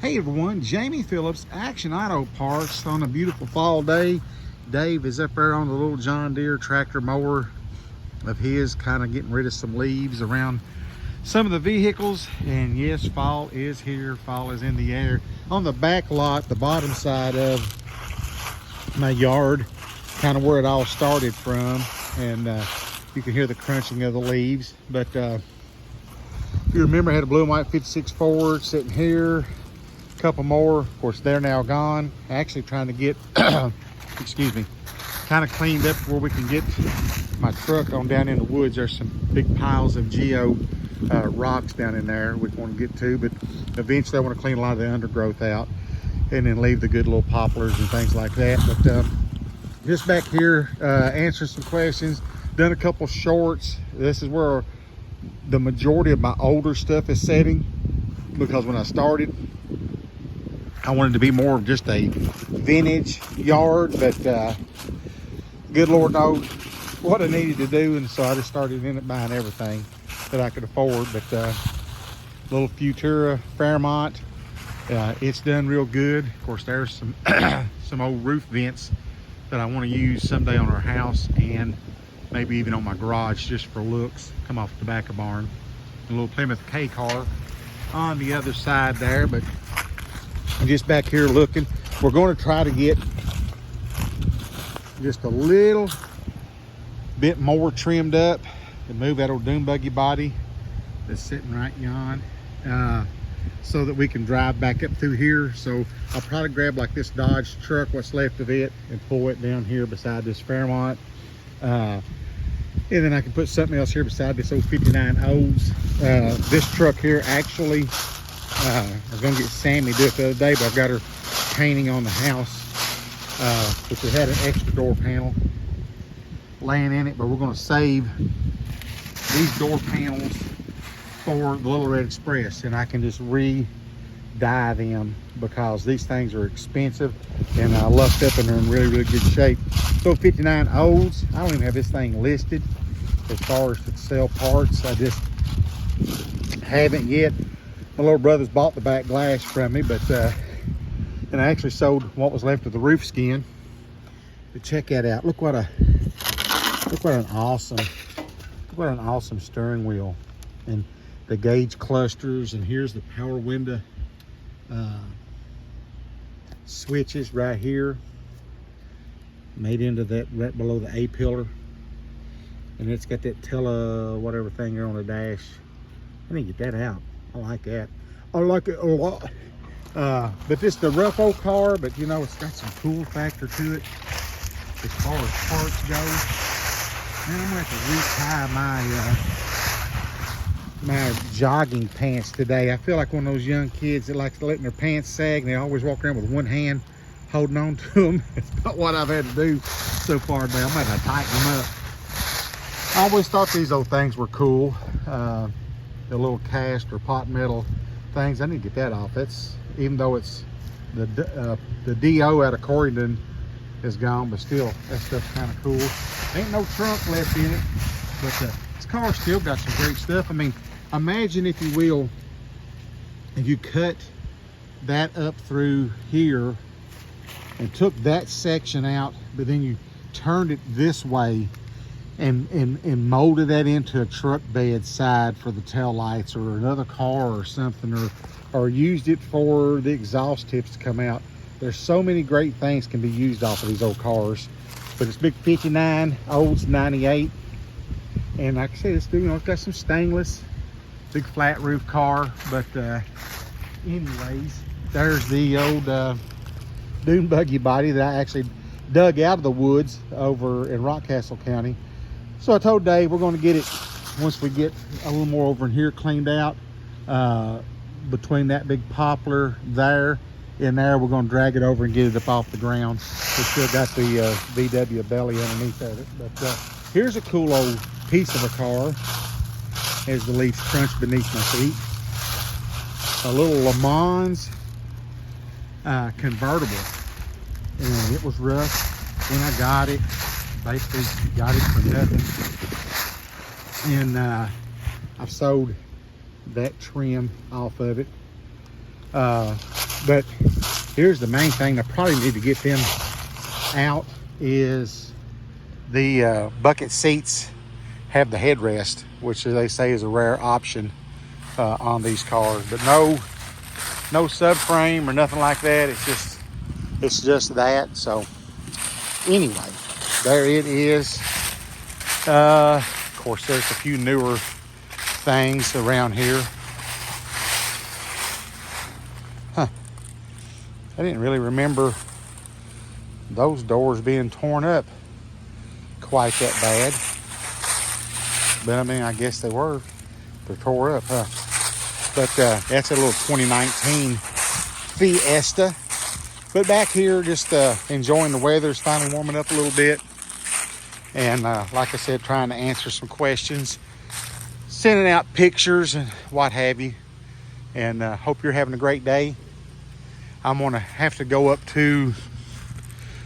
Hey everyone, Jamie Phillips, Action Auto Parts on a beautiful fall day. Dave is up there on the little John Deere tractor mower of his, kind of getting rid of some leaves around some of the vehicles. And yes, fall is here, fall is in the air. On the back lot, the bottom side of my yard, kind of where it all started from, and you can hear the crunching of the leaves. But if you remember, I had a blue and white 56 Ford sitting here. Couple more, of course they're now gone. Actually trying to get excuse me, kind of cleaned up where we can get my truck on down in the woods. There's some big piles of geo rocks down in there we want to get to, but eventually I want to clean a lot of the undergrowth out and then leave the good little poplars and things like that. But just back here answering some questions, done a couple shorts. This is where the majority of my older stuff is sitting, because when I started I wanted to be more of just a vintage yard, but good Lord knows what I needed to do, and so I just started in it buying everything that I could afford. But little Futura Fairmont, it's done real good. Of course, there's some some old roof vents that I want to use someday on our house, and maybe even on my garage just for looks. Come off the back of barn. A little Plymouth K car on the other side there. But I'm just back here looking. We're going to try to get just a little bit more trimmed up and move that old dune buggy body that's sitting right yon, so that we can drive back up through here. So I'll probably grab like this Dodge truck, what's left of it, and pull it down here beside this Fairmont, and then I can put something else here beside this old 59 O's. This truck here actually, I was gonna get Sammy to do it the other day, but I've got her painting on the house, which had an extra door panel laying in it, but we're gonna save these door panels for the Little Red Express, and I can just re-dye them because these things are expensive and lucked up and they're in really good shape. So 59 O's, I don't even have this thing listed as far as to sell parts. I just haven't yet. My little brother's bought the back glass from me, but and I actually sold what was left of the roof skin. But check that out. Look what an awesome steering wheel, and the gauge clusters, and here's the power window switches right here, made into that right below the A pillar, and it's got that whatever thing there on the dash. I need to get that out. I like that. I like it a lot. But this is a rough old car, but you know, it's got some cool factor to it as far as parts go. Man, I'm gonna have to retie my jogging pants today. I feel like one of those young kids that likes letting their pants sag, and they always walk around with one hand holding on to them. It's not what I've had to do so far today. I'm gonna have to tighten them up. I always thought these old things were cool. The little cast or pot metal things, I need to get that off. That's, even though it's the DO out of Corydon is gone, but still that stuff's kind of cool. Ain't no trunk left in it, but this car's still got some great stuff. I mean, imagine, if you will, if you cut that up through here and took that section out, but then you turned it this way and molded that into a truck bed side for the tail lights or another car or something, or used it for the exhaust tips to come out. There's so many great things can be used off of these old cars. But it's big 59 Olds 98, and like I said, it's, you know, it's got some stainless, big flat roof car. But anyways, there's the old dune buggy body that I actually dug out of the woods over in Rockcastle County. So I told Dave we're going to get it once we get a little more over in here cleaned out. Between that big poplar there and there, we're going to drag it over and get it up off the ground. It's still got the VW belly underneath of it. But here's a cool old piece of a car as the leaves crunch beneath my feet. A little Le Mans convertible, and it was rough when I got it. Basically got it for nothing, and I've sold that trim off of it. But here's the main thing I probably need to get them out is the bucket seats have the headrest, which they say is a rare option on these cars. But no subframe or nothing like that. It's just that. So anyway, there it is. Of course, there's a few newer things around here. I didn't really remember those doors being torn up quite that bad. But I mean, I guess they were. They're tore up, huh? But that's a little 2019 Fiesta. But back here, just enjoying the weather. It's finally warming up a little bit. And like I said, trying to answer some questions. Sending out pictures and what have you. And hope you're having a great day. I'm going to have to go up to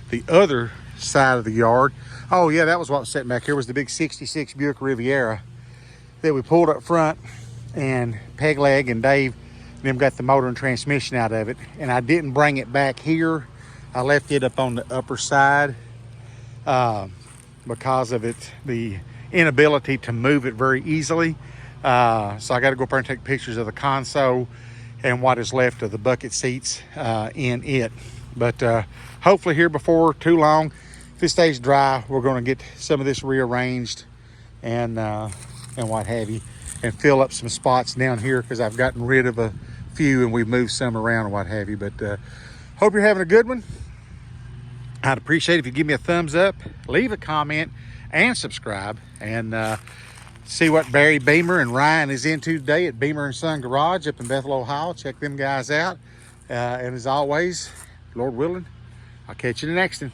the other side of the yard. Oh yeah, that was what was sitting back here, was the big 66 Buick Riviera that we pulled up front, and Pegleg and Dave and them got the motor and transmission out of it. And I didn't bring it back here. I left it up on the upper side because of the inability to move it very easily. So I got to go up there and take pictures of the console and what is left of the bucket seats in it. But hopefully here before too long, if it stays dry, we're going to get some of this rearranged and what have you, and fill up some spots down here because I've gotten rid of a few and we've moved some around and what have you. But hope you're having a good one. I'd appreciate it if you give me a thumbs up, leave a comment, and subscribe, and see what Barry Beamer and Ryan is into today at Beamer & Son Garage up in Bethel, Ohio. Check them guys out. And as always, Lord willing, I'll catch you in the next one.